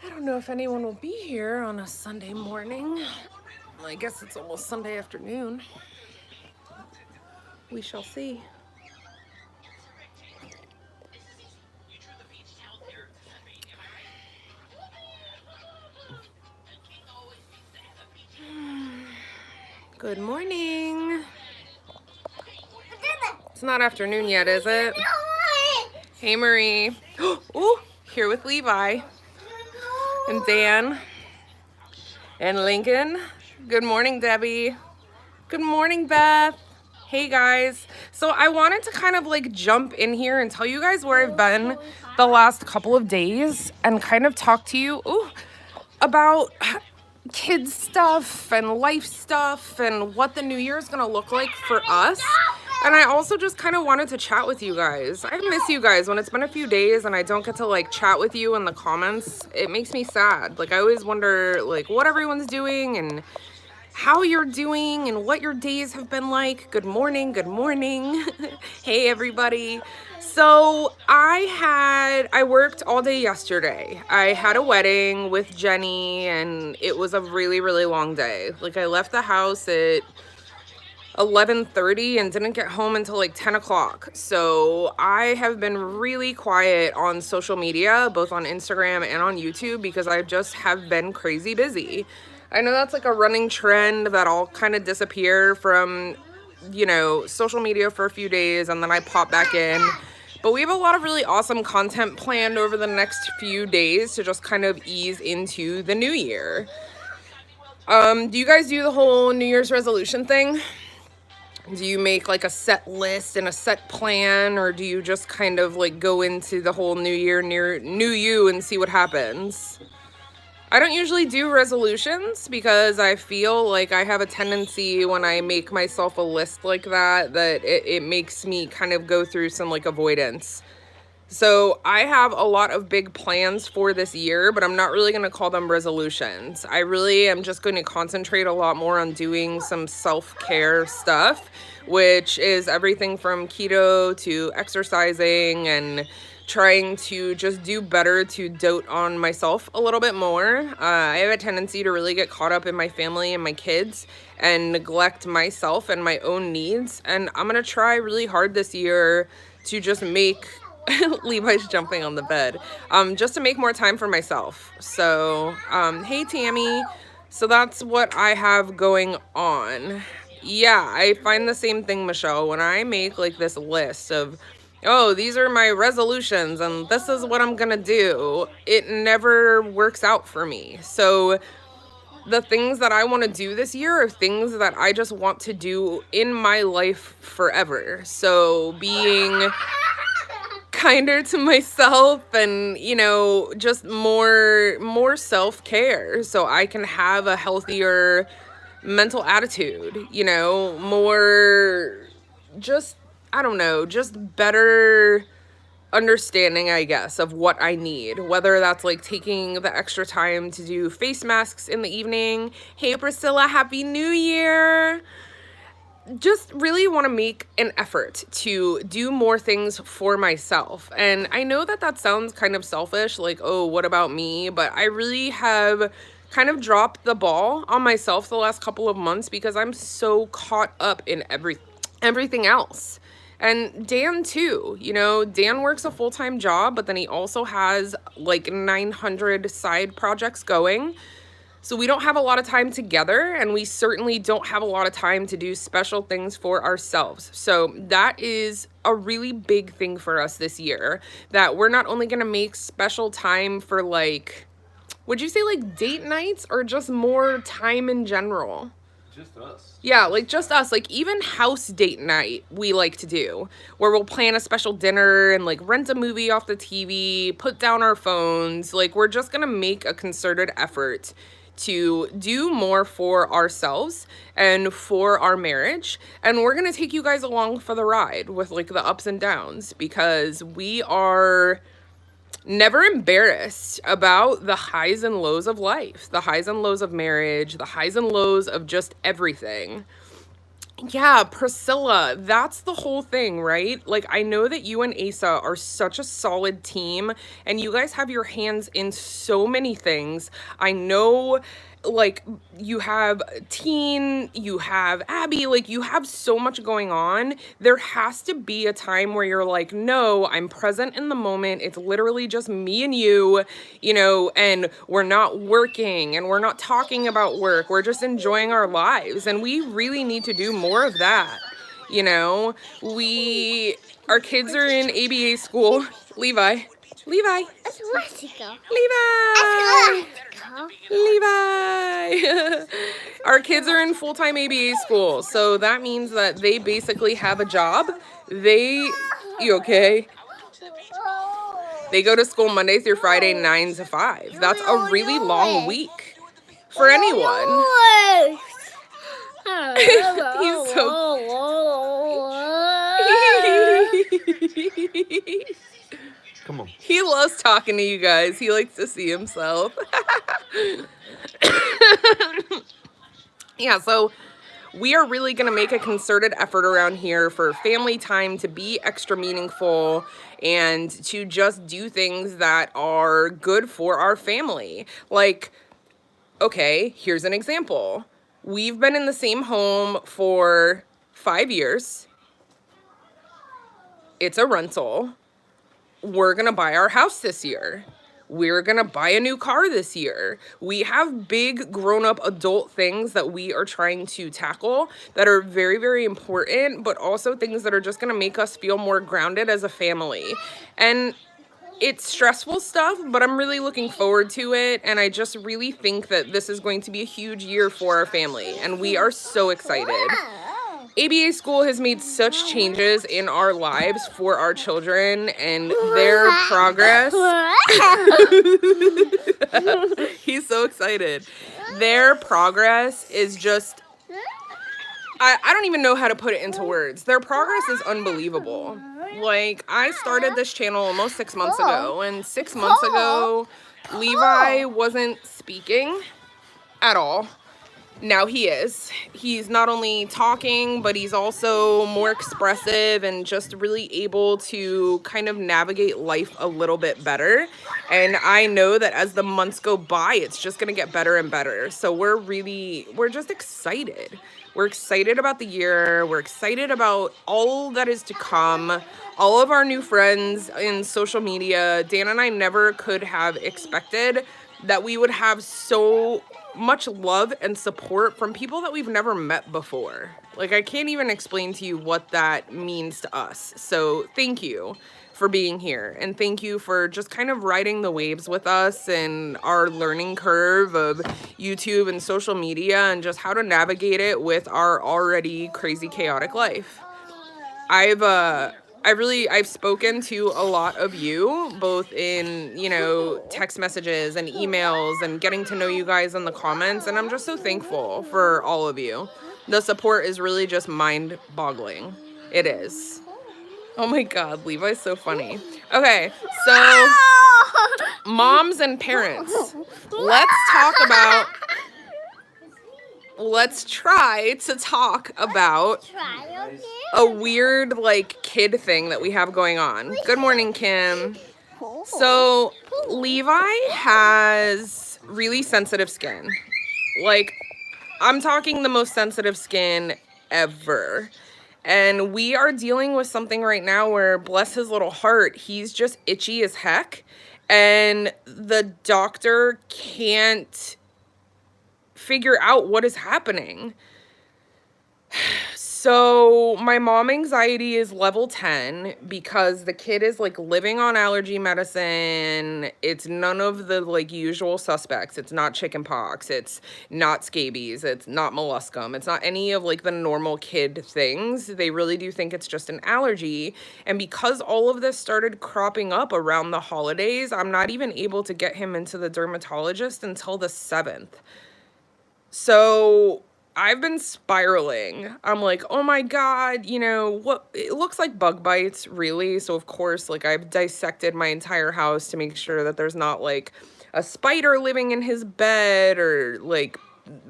I don't know if anyone will be here on a Sunday morning. I guess it's almost Sunday afternoon. We shall see. Good morning. It's not afternoon yet, is it? Hey, Marie. Ooh, here with Levi and Dan and Lincoln. Good morning, Debbie. Good morning, Beth. Hey, guys. So I wanted to kind of like jump in here and tell you guys where I've been the last couple of days and kind of talk to you about kids stuff and life stuff and what the new year is going to look like for us. And I also just kind of wanted to chat with you guys. I miss you guys. When it's been a few days and I don't get to like chat with you in the comments, it makes me sad. Like I always wonder like what everyone's doing and how you're doing and what your days have been like. Good morning, good morning. Hey everybody. So I worked all day yesterday. I had a wedding with Jenny and it was a really, really long day. Like I left the house at 11:30 and didn't get home until like 10 o'clock. So I have been really quiet on social media, both on Instagram and on YouTube, because I just have been crazy busy. I know that's like a running trend that I'll kind of disappear from, social media for a few days and then I pop back in. But we have a lot of really awesome content planned over the next few days to just kind of ease into the new year. Do you guys do the whole New Year's resolution thing? Do you make like a set list and a set plan, or do you just kind of like go into the whole new year, new you, and see what happens? I don't usually do resolutions because I feel like I have a tendency when I make myself a list like that it makes me kind of go through some like avoidance. So I have a lot of big plans for this year, but I'm not really going to call them resolutions. I really am just going to concentrate a lot more on doing some self-care stuff, which is everything from keto to exercising and trying to just do better to dote on myself a little bit more. I have a tendency to really get caught up in my family and my kids and neglect myself and my own needs. And I'm going to try really hard this year to just make Levi's jumping on the bed. Just to make more time for myself. So, hey Tammy. So that's what I have going on. Yeah, I find the same thing, Michelle. When I make like this list of, oh, these are my resolutions and this is what I'm gonna do, it never works out for me. So the things that I want to do this year are things that I just want to do in my life forever. So being kinder to myself and just more self-care so I can have a healthier mental attitude, more just I don't know, just better understanding, I guess, of what I need, whether that's like taking the extra time to do face masks in the evening. Hey Priscilla, happy new year. Just really want to make an effort to do more things for myself. And I know that that sounds kind of selfish, like, oh, what about me? But I really have kind of dropped the ball on myself the last couple of months because I'm so caught up in everything else. And Dan too, Dan works a full-time job, but then he also has like 900 side projects going. So we don't have a lot of time together, and we certainly don't have a lot of time to do special things for ourselves. So that is a really big thing for us this year, that we're not only going to make special time for like, would you say like date nights or just more time in general? Just us. Yeah, like just us, like even house date night we like to do, where we'll plan a special dinner and like rent a movie off the TV, put down our phones. Like we're just gonna make a concerted effort to do more for ourselves and for our marriage. And we're gonna take you guys along for the ride with like the ups and downs, because we are never embarrassed about the highs and lows of life, the highs and lows of marriage, the highs and lows of just everything. Yeah, Priscilla, that's the whole thing, right? Like, I know that you and Asa are such a solid team, and you guys have your hands in so many things. I know, like, you have Teen, you have Abby, like, you have so much going on. There has to be a time where you're like, no, I'm present in the moment. It's literally just me and you know, and we're not working and we're not talking about work. We're just enjoying our lives. And we really need to do more of that. You know, our kids are in ABA school. Levi. Levi. Levi. Levi. Our kids are in full-time ABA school. So that means that they basically have a job. You okay? They go to school Monday through Friday, 9 to 5. That's a really long week for anyone. He's so... Come on. He loves talking to you guys. He likes to see himself. Yeah, so we are really going to make a concerted effort around here for family time to be extra meaningful and to just do things that are good for our family. Like, okay, here's an example. We've been in the same home for 5 years. It's a rental. We're going to buy our house this year. We're going to buy a new car this year. We have big grown-up adult things that we are trying to tackle that are very, very important, but also things that are just going to make us feel more grounded as a family. And it's stressful stuff, but I'm really looking forward to it. And I just really think that this is going to be a huge year for our family. And we are so excited. ABA school has made such changes in our lives for our children and their progress. He's so excited. Their progress is just, I don't even know how to put it into words. Their progress is unbelievable. Like, I started this channel almost 6 months ago, and 6 months ago, Levi wasn't speaking at all. Now he is. He's not only talking, but he's also more expressive and just really able to kind of navigate life a little bit better. And I know that as the months go by, it's just going to get better and better. So we're just excited. We're excited about the year. We're excited about all that is to come. All of our new friends in social media. Dan and I never could have expected that we would have so much love and support from people that we've never met before. Like, I can't even explain to you what that means to us. So thank you for being here, and thank you for just kind of riding the waves with us and our learning curve of YouTube and social media and just how to navigate it with our already crazy chaotic life. I've spoken to a lot of you, both in, text messages and emails and getting to know you guys in the comments. And I'm just so thankful for all of you. The support is really just mind-boggling. It is. Oh my God, Levi's so funny. Okay, so moms and parents, let's try to talk about a weird, kid thing that we have going on. Good morning, Kim. So, Levi has really sensitive skin. I'm talking the most sensitive skin ever. And we are dealing with something right now where, bless his little heart, he's just itchy as heck. And the doctor can't figure out what is happening. So my mom anxiety is level 10 because the kid is living on allergy medicine. It's none of the usual suspects. It's not chickenpox. It's not scabies. It's not molluscum. It's not any of the normal kid things. They really do think it's just an allergy. And because all of this started cropping up around the holidays, I'm not even able to get him into the dermatologist until the 7th. So I've been spiraling. I'm like, oh my God, what? It looks like bug bites, really. So of course, I've dissected my entire house to make sure that there's not a spider living in his bed or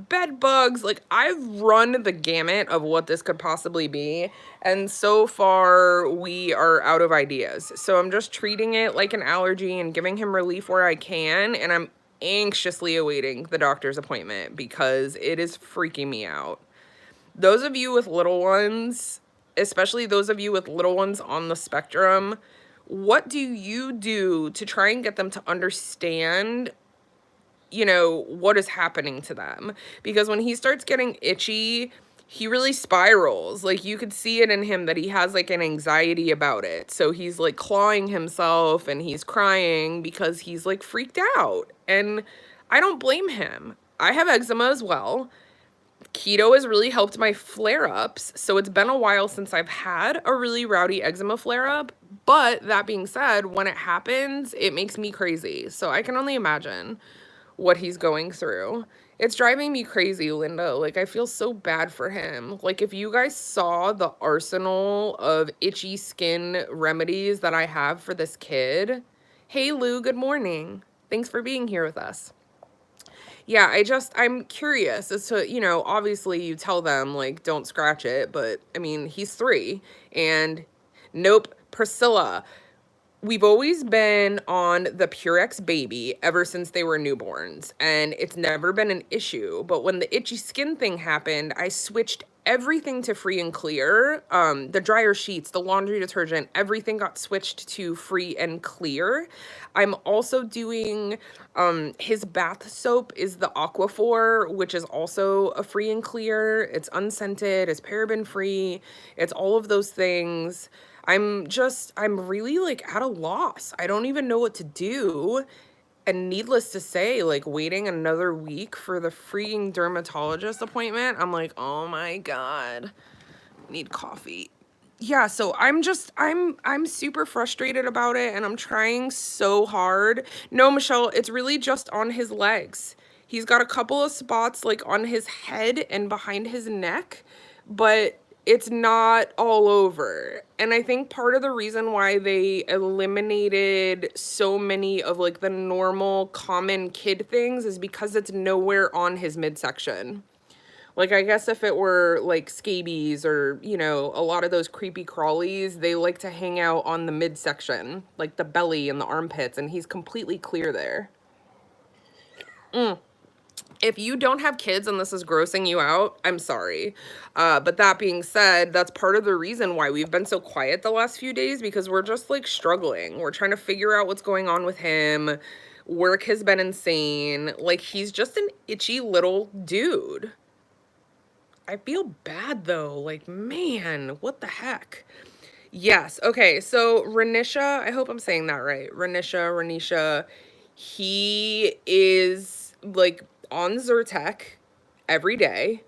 bed bugs. Like, I've run the gamut of what this could possibly be, and so far we are out of ideas. So I'm just treating it like an allergy and giving him relief where I can, and I'm anxiously awaiting the doctor's appointment because it is freaking me out. Those of you with little ones, especially those of you with little ones on the spectrum, what do you do to try and get them to understand, what is happening to them? Because when he starts getting itchy, he really spirals. Like, you could see it in him that he has like an anxiety about it. So he's like clawing himself and he's crying because he's like freaked out. And I don't blame him. I have eczema as well. Keto has really helped my flare-ups, so it's been a while since I've had a really rowdy eczema flare-up, but that being said, when it happens, it makes me crazy, so I can only imagine what he's going through. It's driving me crazy, Linda. Like, I feel so bad for him. Like, if you guys saw the arsenal of itchy skin remedies that I have for this kid. Hey, Lou, good morning. Thanks for being here with us. Yeah, I'm curious as to, obviously you tell them, like, don't scratch it, but I mean, he's 3. And nope, Priscilla, we've always been on the Purex baby ever since they were newborns, and it's never been an issue. But when the itchy skin thing happened, I switched everything to free and clear. The dryer sheets, the laundry detergent, everything got switched to free and clear. I'm also doing his bath soap is the Aquaphor, which is also a free and clear. It's unscented, it's paraben free, it's all of those things. I'm really like at a loss. I don't even know what to do. And needless to say, like, waiting another week for the freaking dermatologist appointment, I'm like, oh my God, need coffee. Yeah, so I'm super frustrated about it, and I'm trying so hard. No, Michelle, it's really just on his legs. He's got a couple of spots like on his head and behind his neck, but it's not all over. And I think part of the reason why they eliminated so many of like the normal common kid things is because it's nowhere on his midsection. Like, I guess if it were like scabies or, a lot of those creepy crawlies, they like to hang out on the midsection, like the belly and the armpits, and he's completely clear there. If you don't have kids and this is grossing you out, I'm sorry. But that being said, that's part of the reason why we've been so quiet the last few days, because we're just like struggling. We're trying to figure out what's going on with him. Work has been insane. Like, he's just an itchy little dude. I feel bad though. Like, man, what the heck? Yes. Okay. So Renisha, I hope I'm saying that right. Renisha, he is like on Zyrtec every day.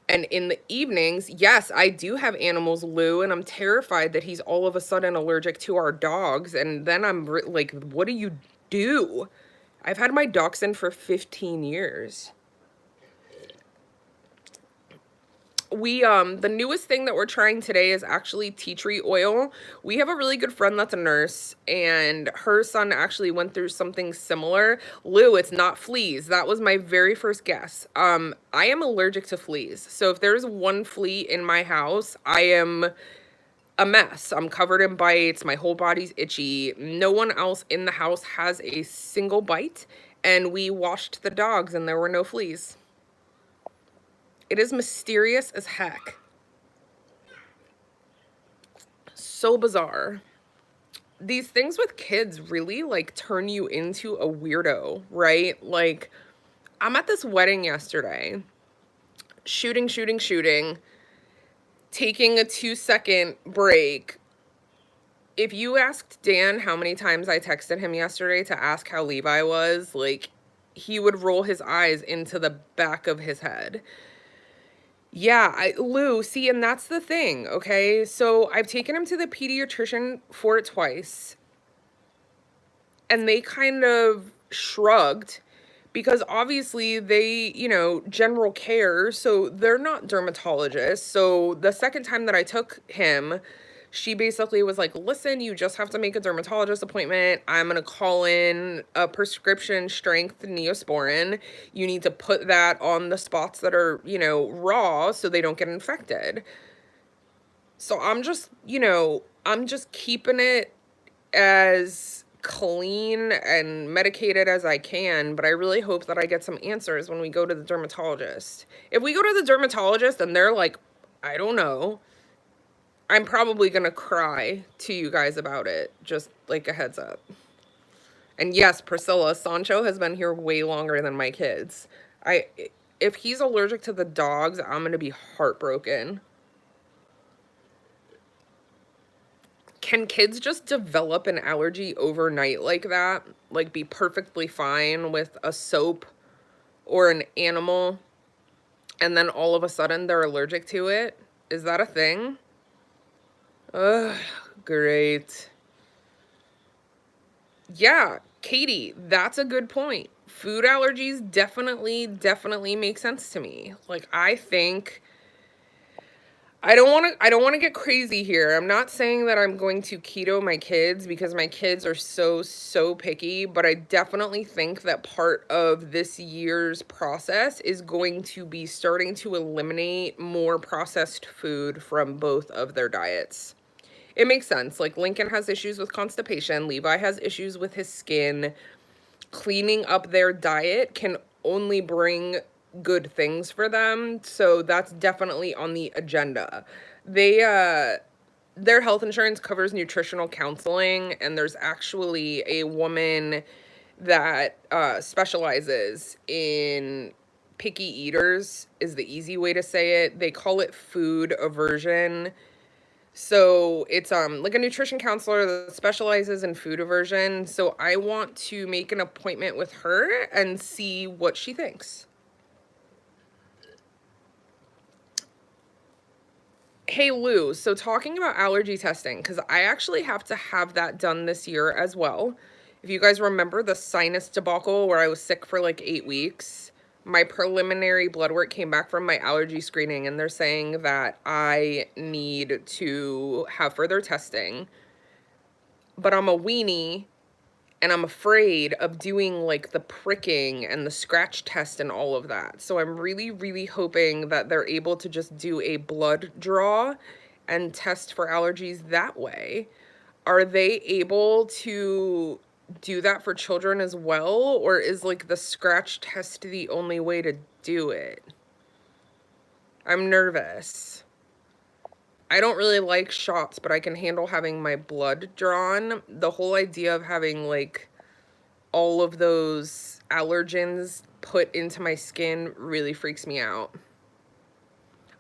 And in the evenings, yes, I do have animals, Lou, and I'm terrified that he's all of a sudden allergic to our dogs. And then I'm like, what do you do? I've had my dachshund for 15 years. The newest thing that we're trying today is actually tea tree oil. We have a really good friend that's a nurse, and her son actually went through something similar. Lou, it's not fleas. That was my very first guess. I am allergic to fleas. So if there's one flea in my house, I am a mess. I'm covered in bites. My whole body's itchy. No one else in the house has a single bite, and we washed the dogs and there were no fleas. It is mysterious as heck. So bizarre. These things with kids really like turn you into a weirdo, right? Like, I'm at this wedding yesterday, shooting, taking a 2-second break. If you asked Dan how many times I texted him yesterday to ask how Levi was, like, he would roll his eyes into the back of his head. Yeah, Lou, see, and that's the thing, okay? So I've taken him to the pediatrician for it twice, and they kind of shrugged because obviously they, general care, so they're not dermatologists. So the second time that I took him She basically was like, listen, you just have to make a dermatologist appointment. I'm going to call in a prescription strength Neosporin. You need to put that on the spots that are, you know, raw so they don't get infected. So I'm just, you know, I'm just keeping it as clean and medicated as I can, but I really hope that I get some answers when we go to the dermatologist. If we go to the dermatologist and they're like, I don't know, I'm probably gonna cry to you guys about it, just like a heads up. And yes, Priscilla, Sancho has been here way longer than my kids. I if he's allergic to the dogs, I'm gonna be heartbroken. Can kids just develop an allergy overnight like that? Like be perfectly fine with a soap or an animal and then all of a sudden they're allergic to it? Is that a thing? Ugh, great. Yeah, Katie, that's a good point. Food allergies definitely make sense to me. Like I think I don't want to get crazy here. I'm not saying that I'm going to keto my kids because my kids are so picky, but I definitely think that part of this year's process is going to be starting to eliminate more processed food from both of their diets. It makes sense. Like Lincoln has issues with constipation, Levi has issues with his skin. Cleaning up their diet can only bring good things for them. So that's definitely on the agenda. They their health insurance covers nutritional counseling, and there's actually a woman that specializes in picky eaters is the easy way to say it. They call it food aversion. So it's like a nutrition counselor that specializes in food aversion. So I want to make an appointment with her and see what she thinks. Hey Lou, so talking about allergy testing, because I actually have to have that done this year as well. If you guys remember the sinus debacle where I was sick for like 8 weeks, my preliminary blood work came back from my allergy screening and they're saying that I need to have further testing. But I'm a weenie and I'm afraid of doing like the pricking and the scratch test and all of that. So I'm really hoping that they're able to just do a blood draw and test for allergies that way. Are they able to do that for children as well, or is like the scratch test the only way to do it? I'm nervous. I don't really like shots, but I can handle having my blood drawn. The whole idea of having like all of those allergens put into my skin really freaks me out.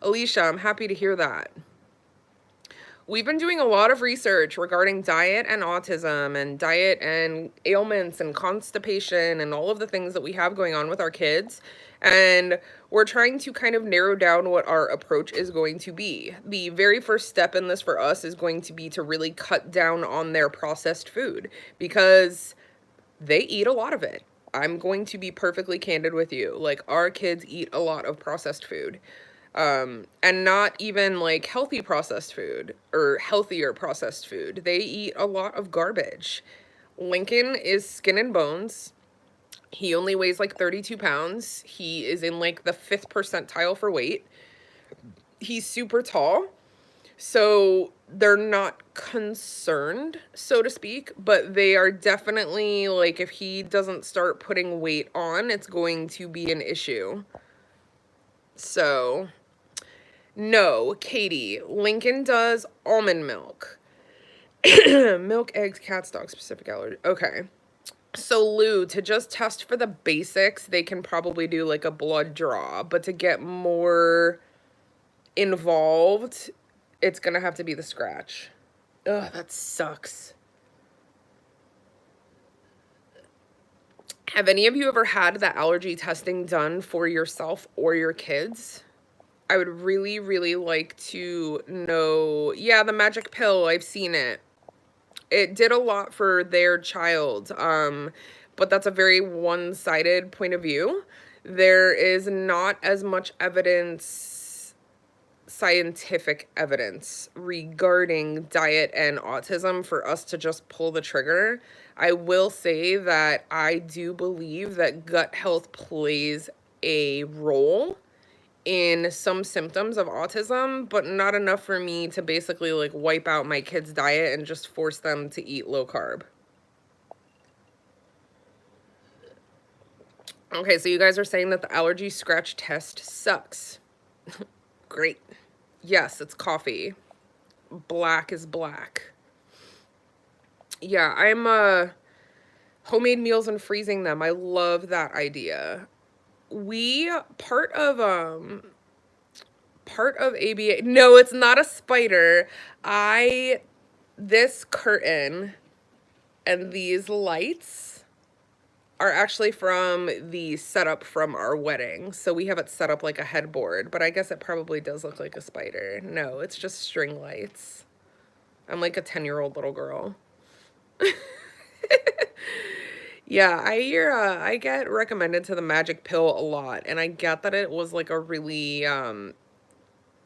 Alicia, I'm happy to hear that. We've been doing a lot of research regarding diet and autism and diet and ailments and constipation and all of the things that we have going on with our kids. And we're trying to kind of narrow down what our approach is going to be. The very first step in this for us is going to be to really cut down on their processed food because they eat a lot of it. I'm going to be perfectly candid with you. Like, our kids eat a lot of processed food. And not even like healthy processed food or healthier processed food. They eat a lot of garbage. Lincoln is skin and bones. He only weighs like 32 pounds. He is in like the 5th percentile for weight. He's super tall. So they're not concerned, so to speak, but they are definitely like, if he doesn't start putting weight on, it's going to be an issue. So no, Katie, Lincoln does almond milk. Milk, eggs, cats, dogs, specific allergy. Okay. So Lou, to just test for the basics, they can probably do like a blood draw, but to get more involved, it's gonna have to be the scratch. Ugh, that sucks. Have any of you ever had the allergy testing done for yourself or your kids? I would really like to know. Yeah, the magic pill, I've seen it. It did a lot for their child, but that's a very one-sided point of view. There is not as much evidence scientific evidence regarding diet and autism for us to just pull the trigger. I will say that I do believe that gut health plays a role in some symptoms of autism, but not enough for me to basically like wipe out my kids' diet and just force them to eat low carb. Okay, so you guys are saying that the allergy scratch test sucks. Great. Yes, it's coffee. Black is black. Yeah, I'm homemade meals and freezing them. I love that idea. We part of ABA. No, it's not a spider. I This curtain and these lights are actually from the setup from our wedding. So we have it set up like a headboard, but I guess it probably does look like a spider. No, it's just string lights. I'm like a 10-year-old little girl. Yeah, I get recommended to the magic pill a lot, and I get that it was like a really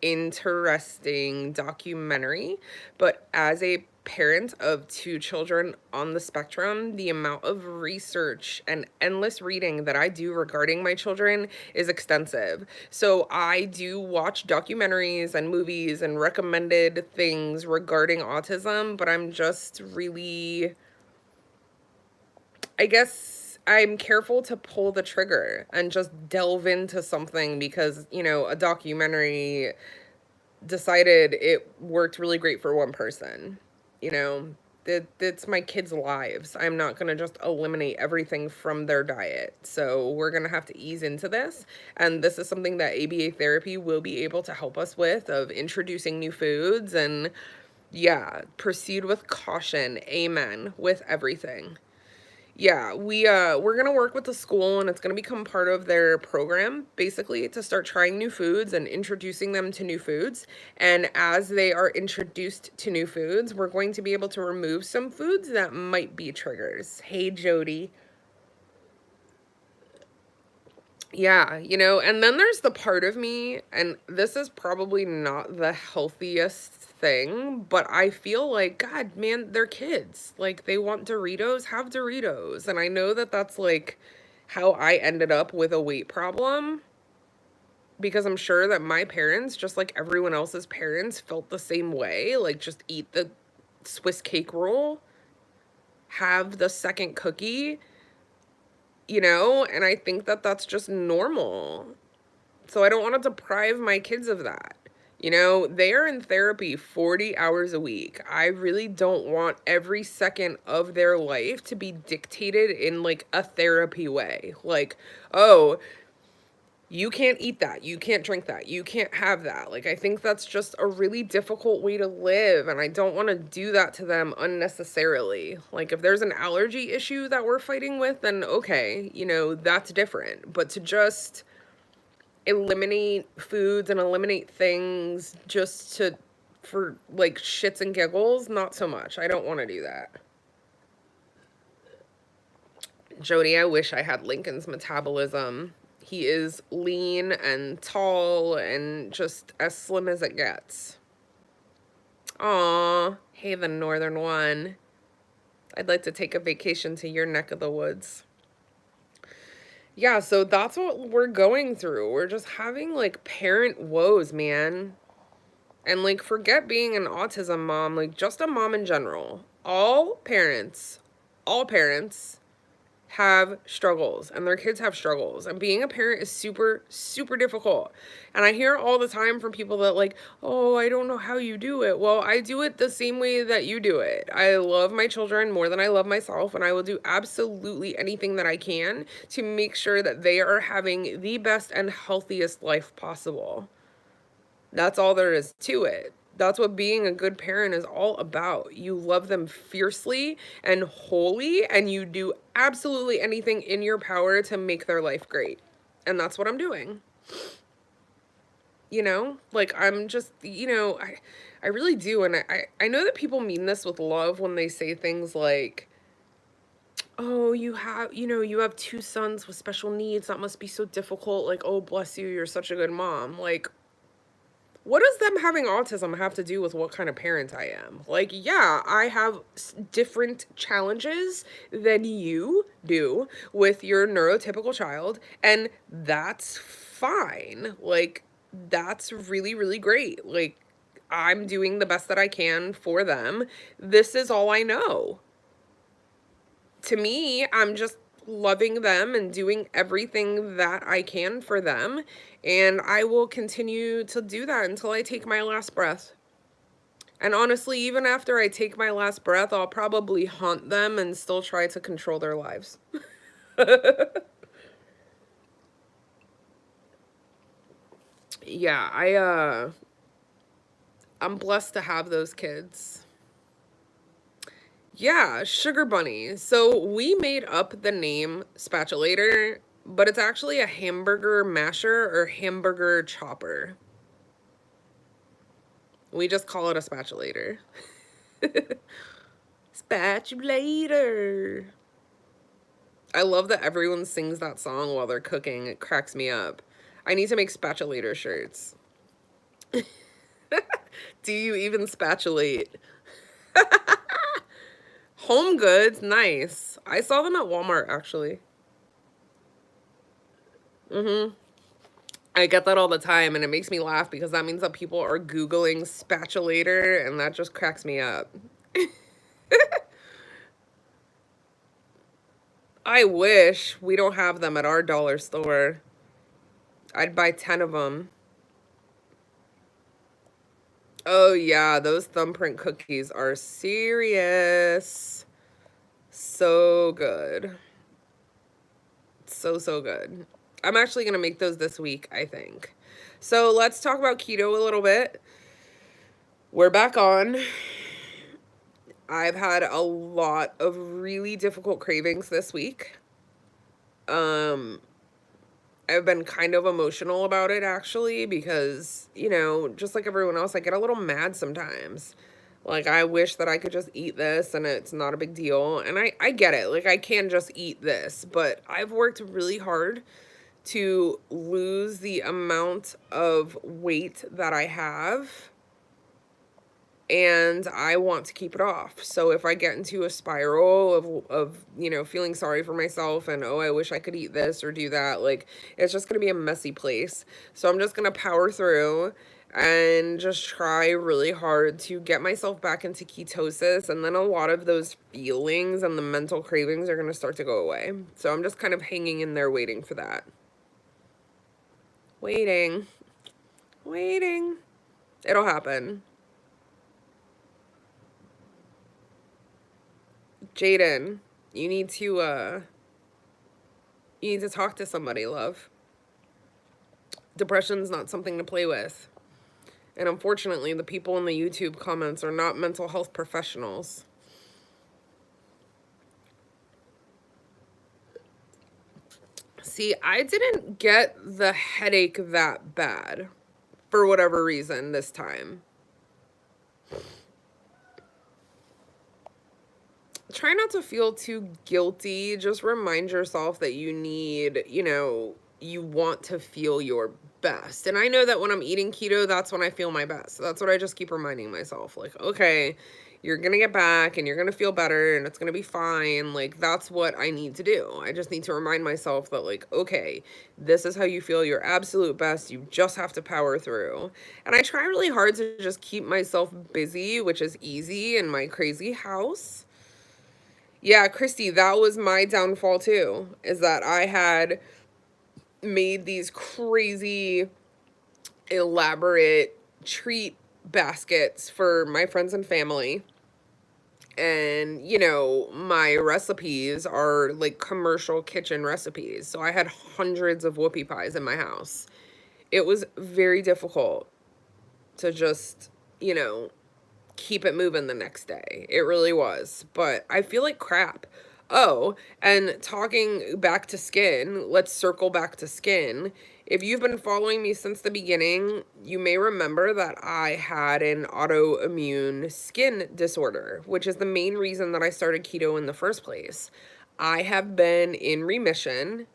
interesting documentary, but as a parent of two children on the spectrum, the amount of research and endless reading that I do regarding my children is extensive. So I do watch documentaries and movies and recommended things regarding autism, but I'm just really, I guess I'm careful to pull the trigger and just delve into something because, a documentary decided it worked really great for one person. You know, it's my kids' lives. I'm not going to just eliminate everything from their diet. So we're going to have to ease into this. And this is something that ABA therapy will be able to help us with, of introducing new foods. And yeah, proceed with caution. Amen. With everything. Yeah, we're gonna work with the school, and it's gonna become part of their program, basically, to start trying new foods and introducing them to new foods. And as they are introduced to new foods, we're going to be able to remove some foods that might be triggers. Hey, Jody. Yeah, and then there's the part of me, and this is probably not the healthiest thing, but I feel like, God, man, they're kids. Like, they want Doritos, have Doritos. And I know that that's like how I ended up with a weight problem, because I'm sure that my parents, just like everyone else's parents, felt the same way. Like, just eat the Swiss cake roll, have the second cookie, and I think that that's just normal. So I don't want to deprive my kids of that. They are in therapy 40 hours a week. I really don't want every second of their life to be dictated in like a therapy way. Like, oh, you can't eat that. You can't drink that. You can't have that. Like, I think that's just a really difficult way to live. And I don't want to do that to them unnecessarily. Like, if there's an allergy issue that we're fighting with, then okay, that's different. But to just eliminate foods and eliminate things just for like shits and giggles, not so much. I don't want to do that. Jody, I wish I had Lincoln's metabolism. He is lean and tall and just as slim as it gets. Aw, hey, the northern one. I'd like to take a vacation to your neck of the woods. Yeah, so that's what we're going through. We're just having like parent woes, man. And like, forget being an autism mom, like just a mom in general. All parents have struggles, and their kids have struggles. And being a parent is super, super difficult. And I hear all the time from people that like, oh, I don't know how you do it. Well, I do it the same way that you do it. I love my children more than I love myself, and I will do absolutely anything that I can to make sure that they are having the best and healthiest life possible. That's all there is to it. That's what being a good parent is all about. You love them fiercely and wholly, and you do absolutely anything in your power to make their life great. And that's what I'm doing. Like, I'm just, I really do. And I know that people mean this with love when they say things like, oh, you have two sons with special needs. That must be so difficult. Like, oh, bless you. You're such a good mom. Like, What does them having autism have to do with what kind of parent I am? Like, yeah, I have different challenges than you do with your neurotypical child, and that's fine. Like, that's really, really great. Like, I'm doing the best that I can for them. This is all I know. To me, I'm just loving them and doing everything that I can for them. And I will continue to do that until I take my last breath. And honestly, even after I take my last breath, I'll probably haunt them and still try to control their lives. Yeah, I'm blessed to have those kids. Yeah, Sugar Bunny. So we made up the name Spatulator, but it's actually a hamburger masher or hamburger chopper. We just call it a spatulator. Spatulator. I love that everyone sings that song while they're cooking. It cracks me up. I need to make spatulator shirts. Do you even spatulate? Home Goods, nice. I saw them at Walmart actually. Mhm. I get that all the time and it makes me laugh because that means that people are Googling spatulator and that just cracks me up. I wish we don't have them at our dollar store. I'd buy 10 of them. Oh, yeah, those thumbprint cookies are serious. So good. So, so good. I'm actually going to make those this week, I think. So, let's talk about keto a little bit. We're back on. I've had a lot of really difficult cravings this week. Um, I've been kind of emotional about it actually because, just like everyone else, I get a little mad sometimes. Like, I wish that I could just eat this and it's not a big deal. And I get it. Like, I can just eat this, but I've worked really hard to lose the amount of weight that I have, and I want to keep it off. So if I get into a spiral of feeling sorry for myself and, oh, I wish I could eat this or do that, like, it's just going to be a messy place. So I'm just going to power through and just try really hard to get myself back into ketosis, and then a lot of those feelings and the mental cravings are going to start to go away. So I'm just kind of hanging in there waiting for that. Waiting. Waiting. It'll happen. Jaden, you need to talk to somebody, love. Depression's not something to play with. And unfortunately, the people in the YouTube comments are not mental health professionals. See, I didn't get the headache that bad for whatever reason this time. Try not to feel too guilty. Just remind yourself that you want to feel your best. And I know that when I'm eating keto, that's when I feel my best. That's what I just keep reminding myself. Like, okay, you're going to get back and you're going to feel better and it's going to be fine. Like, that's what I need to do. I just need to remind myself that, like, okay, this is how you feel your absolute best. You just have to power through. And I try really hard to just keep myself busy, which is easy in my crazy house. Yeah, Christy, that was my downfall too, is that I had made these crazy elaborate treat baskets for my friends and family. And, my recipes are like commercial kitchen recipes. So I had hundreds of whoopie pies in my house. It was very difficult to just, keep it moving the next day. It really was. But I feel like crap. Oh, and talking back to skin, let's circle back to skin. If you've been following me since the beginning, you may remember that I had an autoimmune skin disorder, which is the main reason that I started keto in the first place. I have been in remission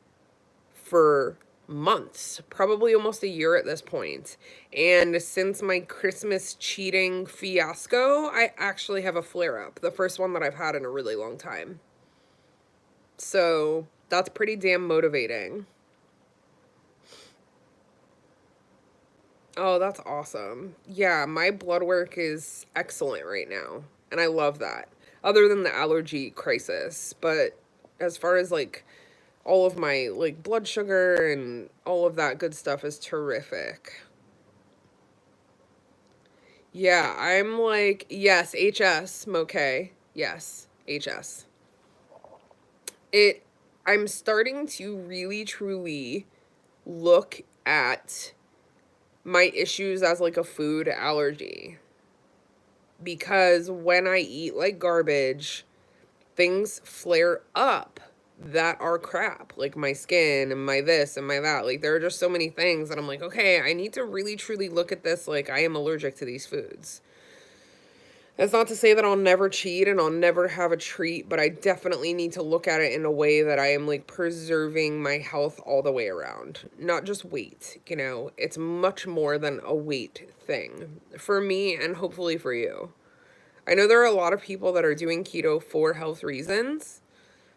for months, probably almost a year at this point. And since my Christmas cheating fiasco, I actually have a flare up, the first one that I've had in a really long time. So that's pretty damn motivating. Oh, that's awesome. Yeah, my blood work is excellent right now, and I love that. Other than the allergy crisis, but as far as like all of my like blood sugar and all of that good stuff is terrific. Yeah, I'm like, yes, HS, okay. Yes, HS. It I'm starting to really truly look at my issues as like a food allergy, because when I eat like garbage, things flare up that are crap, like my skin and my this and my that. Like there are just so many things that I'm like, okay, I need to really truly look at this like I am allergic to these foods. That's not to say that I'll never cheat and I'll never have a treat, but I definitely need to look at it in a way that I am like preserving my health all the way around. Not just weight, you know, it's much more than a weight thing for me and hopefully for you. I know there are a lot of people that are doing keto for health reasons.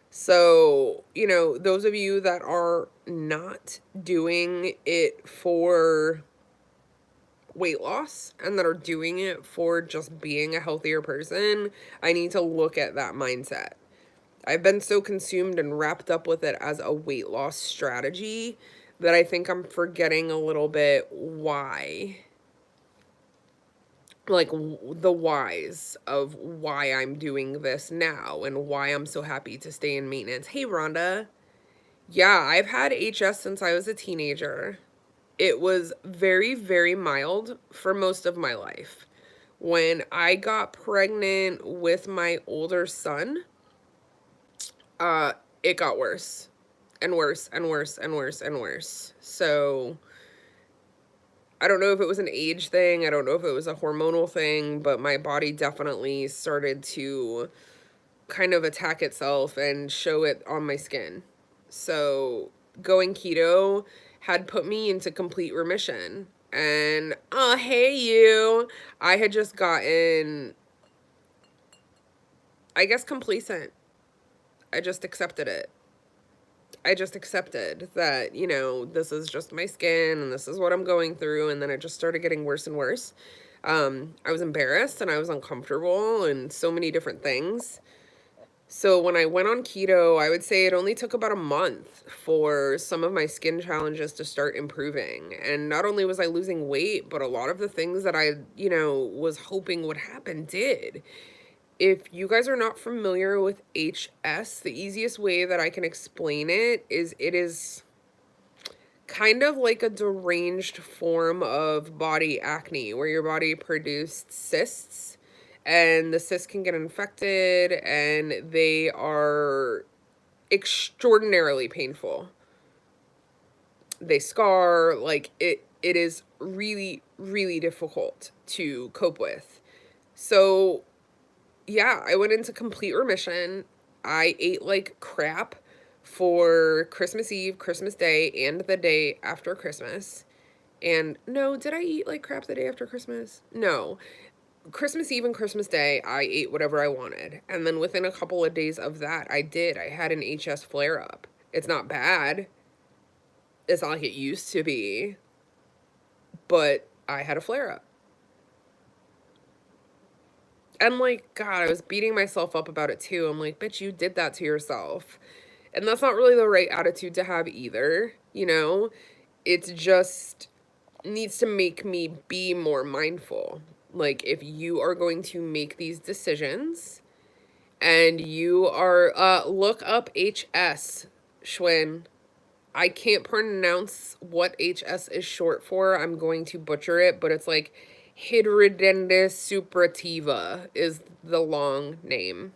So, you know, those of you that are not doing it for weight loss and that are doing it for just being a healthier person, I need to look at that mindset. I've been so consumed and wrapped up with it as a weight loss strategy that I think I'm forgetting a little bit why. Like the whys of why I'm doing this now and why I'm so happy to stay in maintenance. Hey, Rhonda. Yeah, I've had HS since I was a teenager. It was very, very mild for most of my life. When I got pregnant with my older son, uh, it got worse and worse and worse and worse and worse. So I don't know if it was an age thing. I don't know if it was a hormonal thing, but my body definitely started to kind of attack itself and show it on my skin. So going keto had put me into complete remission. And, oh, hey, you. I had just gotten, I guess, complacent. I just accepted it. I just accepted that, you know, this is just my skin and this is what I'm going through. And then it just started getting worse and worse. I was embarrassed and I was uncomfortable and so many different things. So when I went on keto, I would say it only took about a month for some of my skin challenges to start improving. And not only was I losing weight, but a lot of the things that I, you know, was hoping would happen did. If you guys are not familiar with HS, the easiest way that I can explain it is kind of like a deranged form of body acne where your body produced cysts and the cysts can get infected and they are extraordinarily painful. They scar, like it is really, really difficult to cope with. So yeah, I went into complete remission. I ate like crap for Christmas Eve, Christmas Day, and the day after Christmas. And no, did I eat like crap the day after Christmas? No. Christmas Eve and Christmas Day, I ate whatever I wanted. And then within a couple of days of that, I did. I had an HS flare up. It's not bad. It's not like it used to be. But I had a flare up. And like, God, I was beating myself up about it too. I'm like, bitch, you did that to yourself. And that's not really the right attitude to have either, you know? It's just needs to make me be more mindful. Like, if you are going to make these decisions and you are, look up HS, Schwinn. I can't pronounce what HS is short for. I'm going to butcher it, but it's like hidradenitis suppurativa is the long name.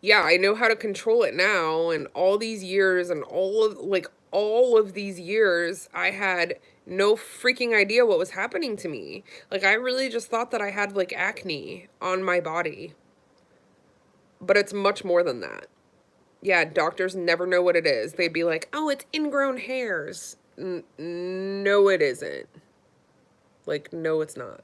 Yeah, I know how to control it now, and all these years and all of these years I had no freaking idea what was happening to me. Like I really just thought that I had like acne on my body. But it's much more than that. Yeah, doctors never know what it is. They'd be like, oh, it's ingrown hairs. No, it isn't. Like, no, it's not.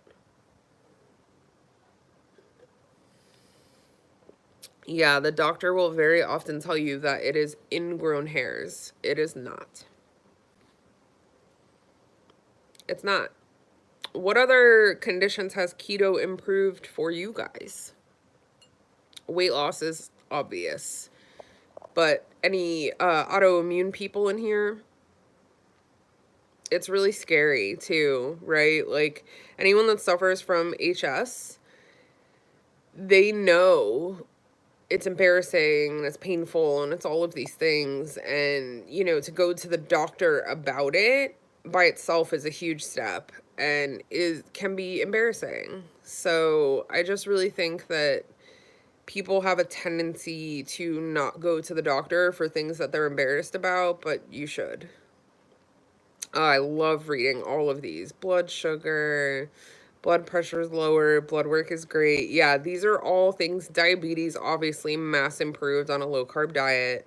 Yeah, the doctor will very often tell you that it is ingrown hairs. It is not. It's not. What other conditions has keto improved for you guys? Weight loss is obvious, but any autoimmune people in here? It's really scary too, right? Like anyone that suffers from HS, they know it's embarrassing and it's painful and it's all of these things. And, you know, to go to the doctor about it by itself is a huge step and can be embarrassing. So I just really think that people have a tendency to not go to the doctor for things that they're embarrassed about, but you should. I love reading all of these. Blood sugar, blood pressure is lower, blood work is great. Yeah, these are all things. Diabetes, obviously, mass improved on a low carb diet.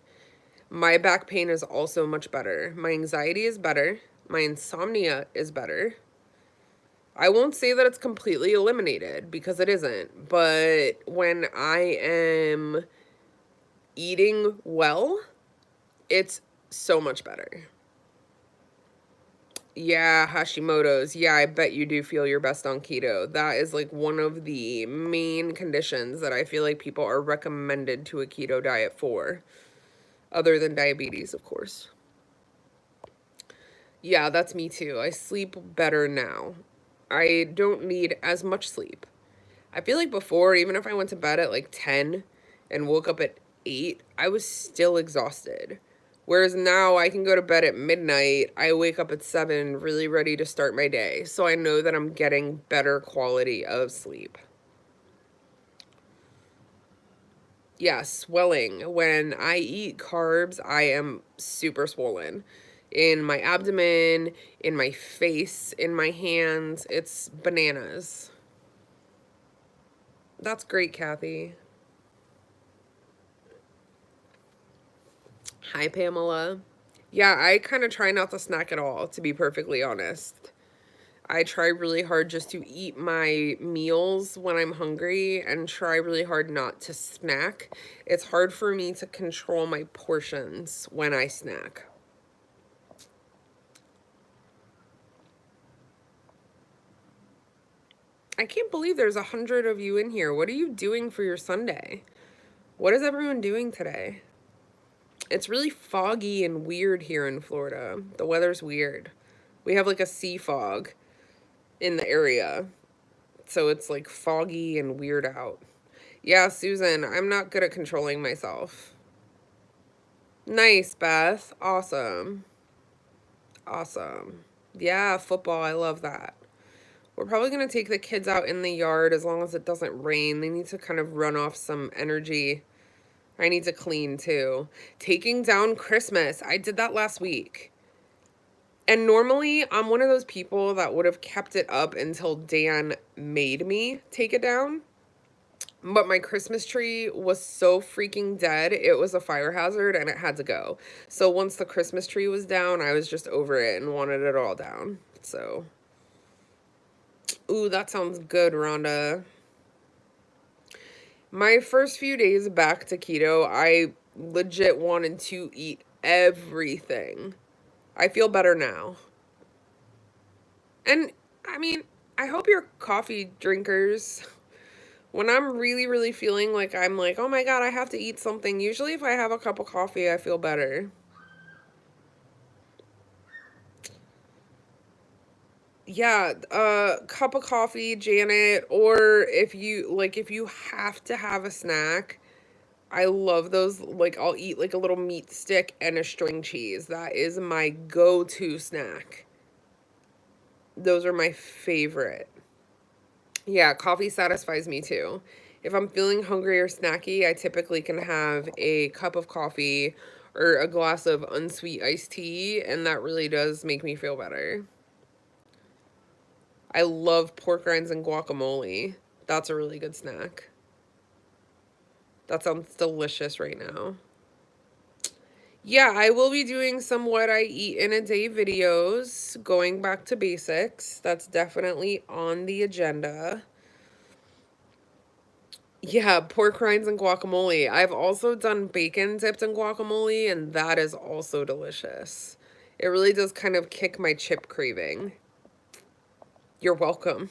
My back pain is also much better. My anxiety is better. My insomnia is better. I won't say that it's completely eliminated because it isn't. But when I am eating well, it's so much better. Yeah, Hashimoto's. Yeah, I bet you do feel your best on keto. That is like one of the main conditions that I feel like people are recommended to a keto diet for, other than diabetes, of course. Yeah, that's me too. I sleep better now. I don't need as much sleep. I feel like before, even if I went to bed at like 10 and woke up at 8, I was still exhausted. Whereas now I can go to bed at midnight, I wake up at 7, really ready to start my day. So I know that I'm getting better quality of sleep. Yeah, swelling. When I eat carbs, I am super swollen. In my abdomen, in my face, in my hands. It's bananas. That's great, Kathy. Hi, Pamela. Yeah, I kind of try not to snack at all, to be perfectly honest. I try really hard just to eat my meals when I'm hungry and try really hard not to snack. It's hard for me to control my portions when I snack. I can't believe there's 100 of you in here. What are you doing for your Sunday? What is everyone doing today? It's really foggy and weird here in Florida. The weather's weird. We have like a sea fog in the area. So it's like foggy and weird out. Yeah, Susan, I'm not good at controlling myself. Nice, Beth. Awesome. Awesome. Yeah, football. I love that. We're probably going to take the kids out in the yard as long as it doesn't rain. They need to kind of run off some energy. I need to clean too. Taking down Christmas. I did that last week. And normally I'm one of those people that would have kept it up until Dan made me take it down. But my Christmas tree was so freaking dead. It was a fire hazard and it had to go. So once the Christmas tree was down, I was just over it and wanted it all down. So, ooh, that sounds good, Rhonda. My first few days back to keto, I legit wanted to eat everything. I feel better now. And I mean, I hope you're coffee drinkers. When I'm really, really feeling like I'm like, oh my God, I have to eat something. Usually if I have a cup of coffee, I feel better. Yeah, cup of coffee, Janet, or if you have to have a snack, I love those. Like, I'll eat like a little meat stick and a string cheese. That is my go-to snack. Those are my favorite. Yeah, coffee satisfies me too. If I'm feeling hungry or snacky, I typically can have a cup of coffee or a glass of unsweet iced tea, and that really does make me feel better. I love pork rinds and guacamole. That's a really good snack. That sounds delicious right now. Yeah, I will be doing some what I eat in a day videos, going back to basics. That's definitely on the agenda. Yeah, pork rinds and guacamole. I've also done bacon dipped in guacamole, and that is also delicious. It really does kind of kick my chip craving. You're welcome.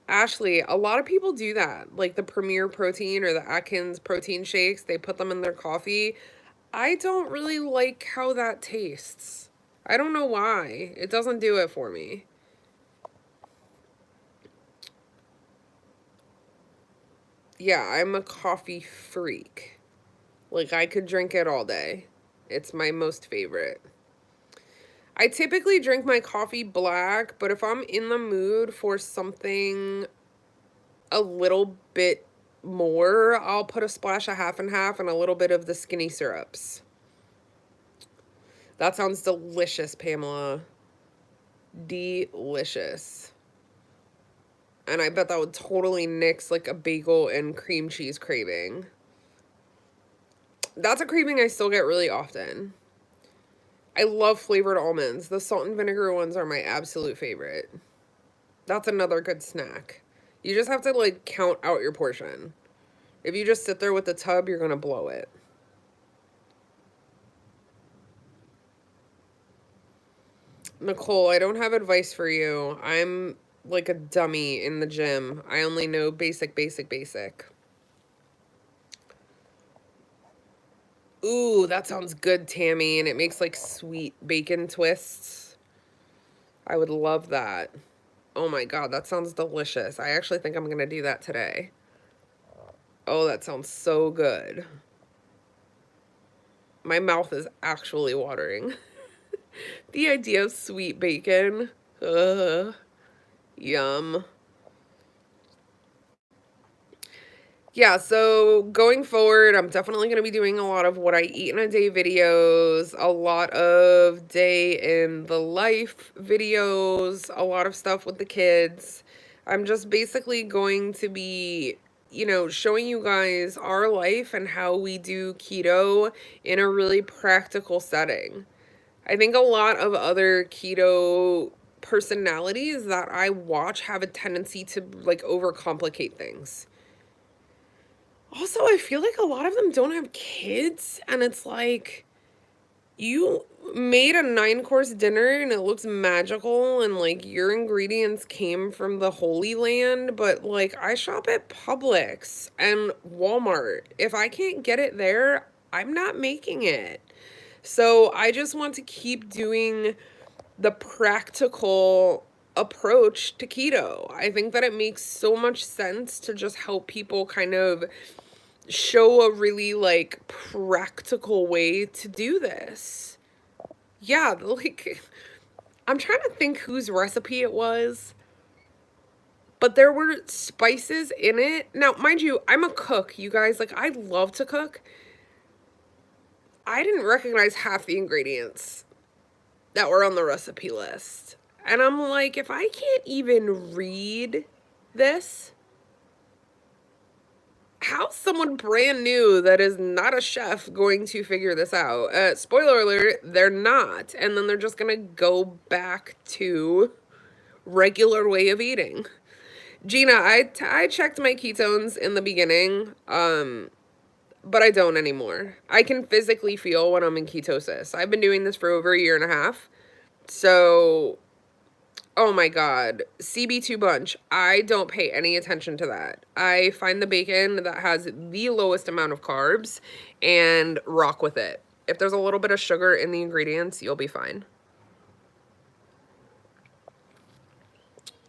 Ashley, a lot of people do that. Like the Premier Protein or the Atkins protein shakes, they put them in their coffee. I don't really like how that tastes. I don't know why. It doesn't do it for me. Yeah, I'm a coffee freak. Like, I could drink it all day. It's my most favorite. I typically drink my coffee black, but if I'm in the mood for something a little bit more, I'll put a splash of half and half and a little bit of the skinny syrups. That sounds delicious, Pamela. Delicious. And I bet that would totally nix like a bagel and cream cheese craving. That's a craving I still get really often. I love flavored almonds. The salt and vinegar ones are my absolute favorite. That's another good snack. You just have to like count out your portion. If you just sit there with the tub, you're going to blow it. Nicole, I don't have advice for you. I'm like a dummy in the gym. I only know basic, basic, basic. Ooh, that sounds good, Tammy. And it makes like sweet bacon twists. I would love that. Oh my God, that sounds delicious. I actually think I'm going to do that today. Oh, that sounds so good. My mouth is actually watering. The idea of sweet bacon. Ugh. Yum. Yeah, so going forward, I'm definitely going to be doing a lot of what I eat in a day videos, a lot of day in the life videos, a lot of stuff with the kids. I'm just basically going to be, showing you guys our life and how we do keto in a really practical setting. I think a lot of other keto personalities that I watch have a tendency to like overcomplicate things. Also, I feel like a lot of them don't have kids, and it's like you made a 9-course dinner and it looks magical, and like your ingredients came from the Holy Land, but like I shop at Publix and Walmart. If I can't get it there, I'm not making it. So I just want to keep doing the practical approach to keto. I think that it makes so much sense to just help people kind of show a really like practical way to do this. Yeah, like I'm trying to think whose recipe it was, but there were spices in it. Now, mind you, I'm a cook, you guys. Like, I love to cook. I didn't recognize half the ingredients that were on the recipe list. And I'm like, if I can't even read this, how's someone brand new that is not a chef going to figure this out? Spoiler alert, they're not. And then they're just going to go back to regular way of eating. Gina, I checked my ketones in the beginning, but I don't anymore. I can physically feel when I'm in ketosis. I've been doing this for over a year and a half. So, oh my God. CB2 bunch. I don't pay any attention to that. I find the bacon that has the lowest amount of carbs and rock with it. If there's a little bit of sugar in the ingredients, you'll be fine.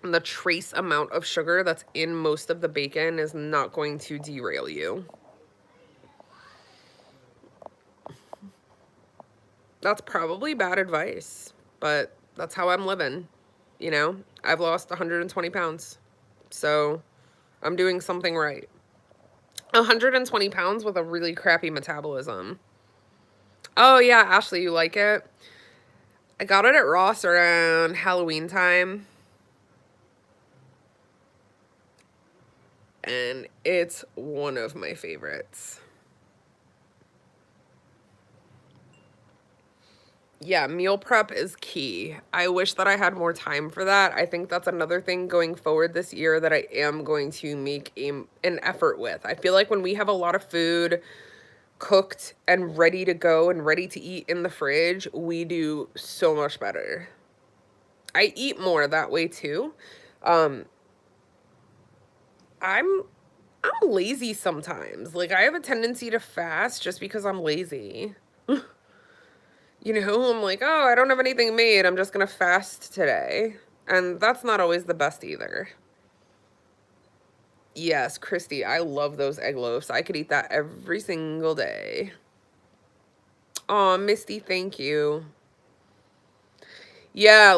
And the trace amount of sugar that's in most of the bacon is not going to derail you. That's probably bad advice, but that's how I'm living. I've lost 120 pounds. So I'm doing something right. 120 pounds with a really crappy metabolism. Oh, yeah, Ashley, you like it? I got it at Ross around Halloween time. And it's one of my favorites. Yeah, meal prep is key. I wish that I had more time for that. I think that's another thing going forward this year that I am going to make an effort with. I feel like when we have a lot of food cooked and ready to go and ready to eat in the fridge, we do so much better. I eat more that way too. Um, I'm I'm lazy sometimes. Like I have a tendency to fast just because I'm lazy. I'm like, oh, I don't have anything made. I'm just going to fast today. And that's not always the best either. Yes, Christy, I love those egg loaves. I could eat that every single day. Aw, Misty, thank you. Yeah,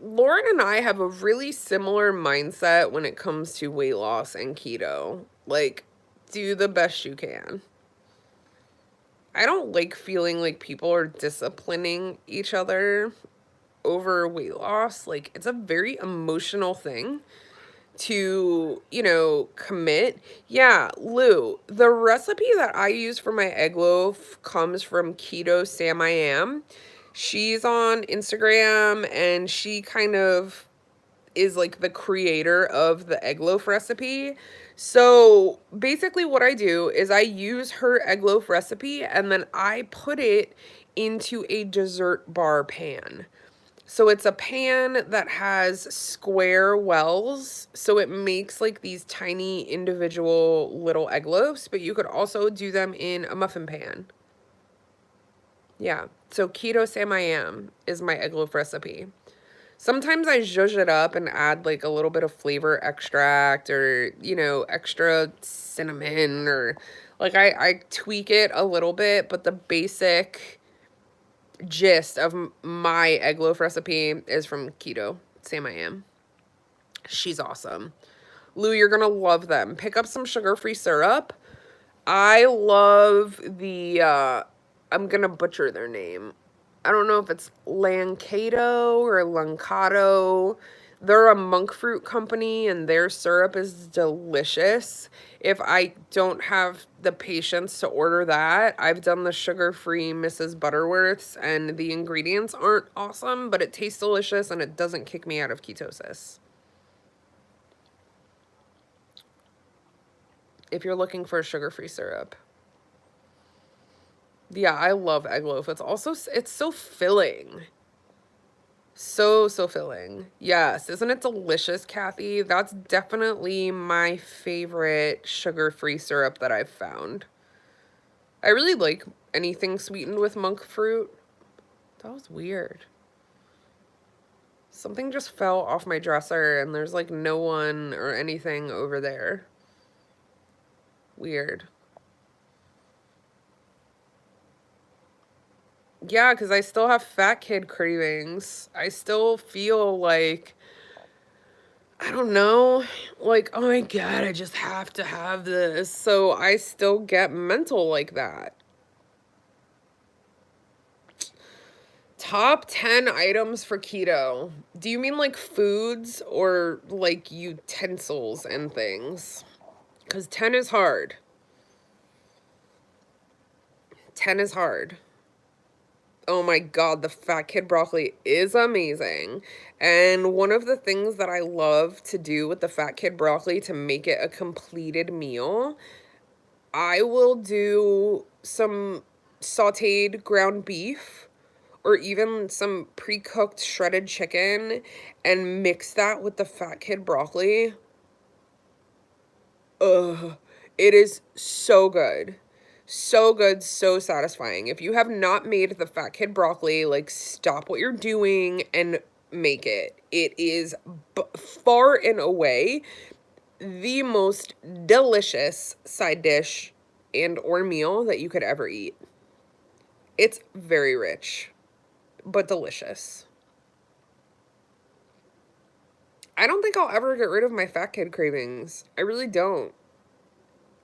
Lauren and I have a really similar mindset when it comes to weight loss and keto. Like, do the best you can. I don't like feeling like people are disciplining each other over weight loss. Like, it's a very emotional thing to, commit. Yeah, Lou, the recipe that I use for my egg loaf comes from Keto Sam I Am. She's on Instagram and she kind of is like the creator of the egg loaf recipe. So basically, what I do is I use her egg loaf recipe and then I put it into a dessert bar pan. So it's a pan that has square wells. So it makes like these tiny individual little egg loaves, but you could also do them in a muffin pan. Yeah. So Keto Sam I Am is my egg loaf recipe. Sometimes I zhuzh it up and add like a little bit of flavor extract or, extra cinnamon or like I tweak it a little bit, but the basic gist of my egg loaf recipe is from Keto Sam I Am. She's awesome. Lou, you're going to love them. Pick up some sugar-free syrup. I love I'm going to butcher their name. I don't know if it's Lancato or Lancato. They're a monk fruit company and their syrup is delicious. If I don't have the patience to order that, I've done the sugar-free Mrs. Butterworth's and the ingredients aren't awesome, but it tastes delicious and it doesn't kick me out of ketosis. If you're looking for a sugar-free syrup. Yeah, I love egg loaf. It's so filling. So filling. Yes, isn't it delicious, Kathy? That's definitely my favorite sugar-free syrup that I've found. I really like anything sweetened with monk fruit. That was weird. Something just fell off my dresser and there's like no one or anything over there. Weird. Yeah, because I still have fat kid cravings. I still feel like, I don't know, like, oh my God, I just have to have this. So I still get mental like that. Top 10 items for keto. Do you mean like foods or like utensils and things? Because 10 is hard. 10 is hard. Oh my God, the fat kid broccoli is amazing. And one of the things that I love to do with the fat kid broccoli to make it a completed meal, I will do some sauteed ground beef or even some pre-cooked shredded chicken and mix that with the fat kid broccoli. Ugh, it is so good. So good, so satisfying. If you have not made the fat kid broccoli, like stop what you're doing and make it. It is far and away the most delicious side dish and or meal that you could ever eat. It's very rich, but delicious. I don't think I'll ever get rid of my fat kid cravings. I really don't.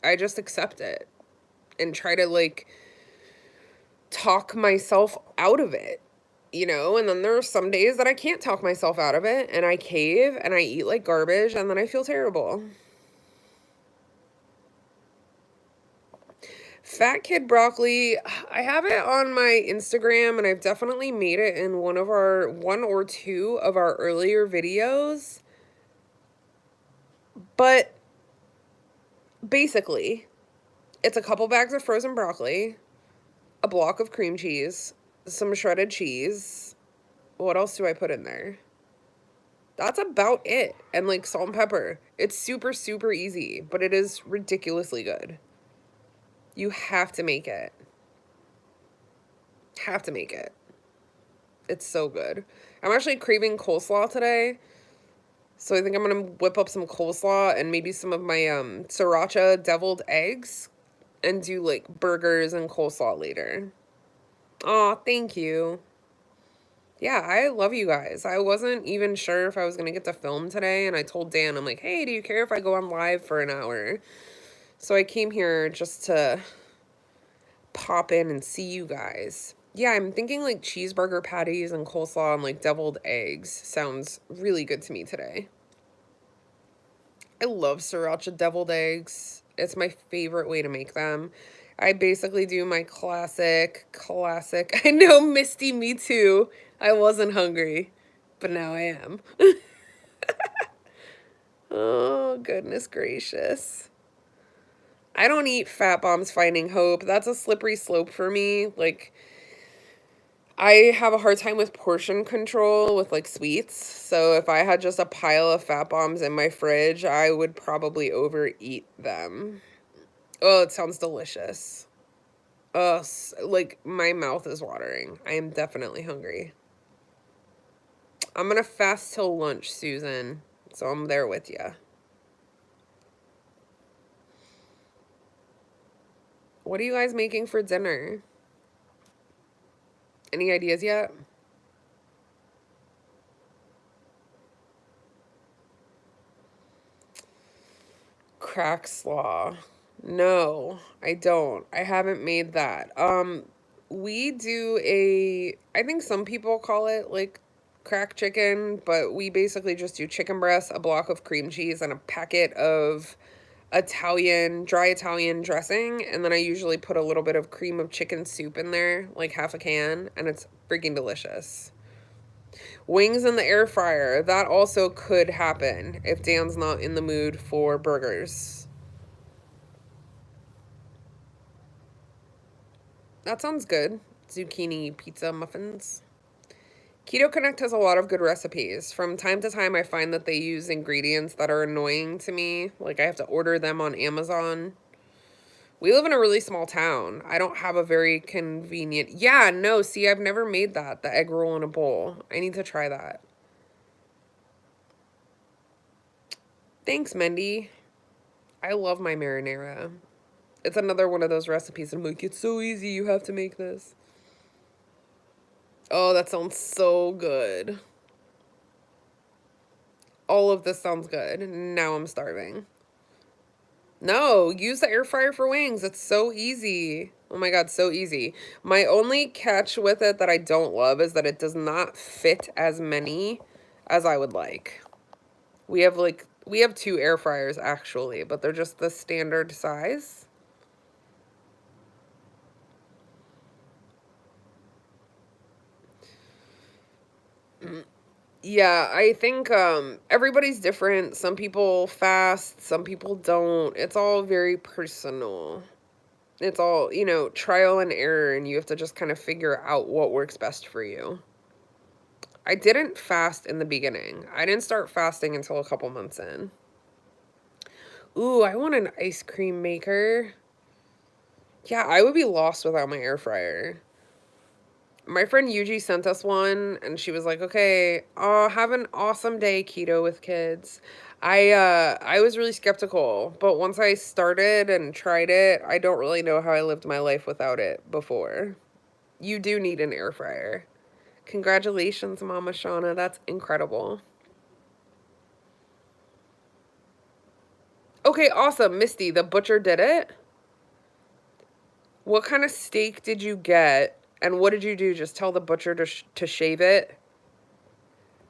I just accept it and try to like talk myself out of it, and then there are some days that I can't talk myself out of it and I cave and I eat like garbage and then I feel terrible. Fat Kid Broccoli, I have it on my Instagram and I've definitely made it in one or two of our earlier videos. But basically, it's a couple bags of frozen broccoli, a block of cream cheese, some shredded cheese. What else do I put in there? That's about it. And like salt and pepper. It's super, super easy, but it is ridiculously good. You have to make it. Have to make it. It's so good. I'm actually craving coleslaw today. So I think I'm going to whip up some coleslaw and maybe some of my sriracha deviled eggs and do like burgers and coleslaw later. Aw, thank you. Yeah, I love you guys. I wasn't even sure if I was going to get to film today, and I told Dan, I'm like, hey, do you care if I go on live for an hour? So I came here just to pop in and see you guys. Yeah, I'm thinking like cheeseburger patties and coleslaw and like deviled eggs sounds really good to me today. I love sriracha deviled eggs. It's my favorite way to make them. I basically do my classic. I know, Misty, me too. I wasn't hungry, but now I am. Oh, goodness gracious. I don't eat Fat Bombs Finding Hope. That's a slippery slope for me. Like, I have a hard time with portion control with like sweets. So if I had just a pile of Fat Bombs in my fridge, I would probably overeat them. Oh, it sounds delicious. Like my mouth is watering. I am definitely hungry. I'm gonna fast till lunch, Susan. So I'm there with you. What are you guys making for dinner? Any ideas yet? Crack slaw. No, I don't. I haven't made that. We do I think some people call it like crack chicken, but we basically just do chicken breast, a block of cream cheese, and a packet of dry Italian dressing. And then I usually put a little bit of cream of chicken soup in there, like half a can, and it's freaking delicious. Wings in the air fryer. That also could happen if Dan's not in the mood for burgers. That sounds good. Zucchini pizza muffins. Keto Connect has a lot of good recipes. From time to time, I find that they use ingredients that are annoying to me. Like, I have to order them on Amazon. We live in a really small town. I don't have a very convenient... Yeah, no, see, I've never made that. The egg roll in a bowl. I need to try that. Thanks, Mendy. I love my marinara. It's another one of those recipes. I'm like, it's so easy. You have to make this. Oh, that sounds so good. All of this sounds good. Now I'm starving. No, use the air fryer for wings. It's so easy. Oh my God, so easy. My only catch with it that I don't love is that it does not fit as many as I would like. We have 2 air fryers actually, but they're just the standard size. Yeah, I think everybody's different. Some people fast, some people don't. It's all very personal. It's all, trial and error, and you have to just kind of figure out what works best for you. I didn't fast in the beginning. I didn't start fasting until a couple months in. Ooh, I want an ice cream maker. Yeah, I would be lost without my air fryer. My friend Yuji sent us one, and she was like, okay, have an awesome day, keto with kids. I was really skeptical, but once I started and tried it, I don't really know how I lived my life without it before. You do need an air fryer. Congratulations, Mama Shauna. That's incredible. Okay, awesome. Misty, the butcher did it? What kind of steak did you get? And what did you do? Just tell the butcher to shave it?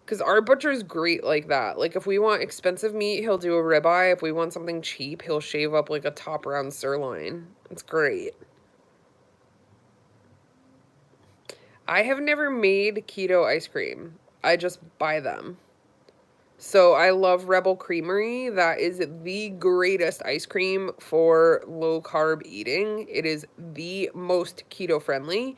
Because our butcher's great like that. Like, if we want expensive meat, he'll do a ribeye. If we want something cheap, he'll shave up, like, a top round sirloin. It's great. I have never made keto ice cream. I just buy them. So I love Rebel Creamery. That is the greatest ice cream for low carb eating. It is the most keto friendly.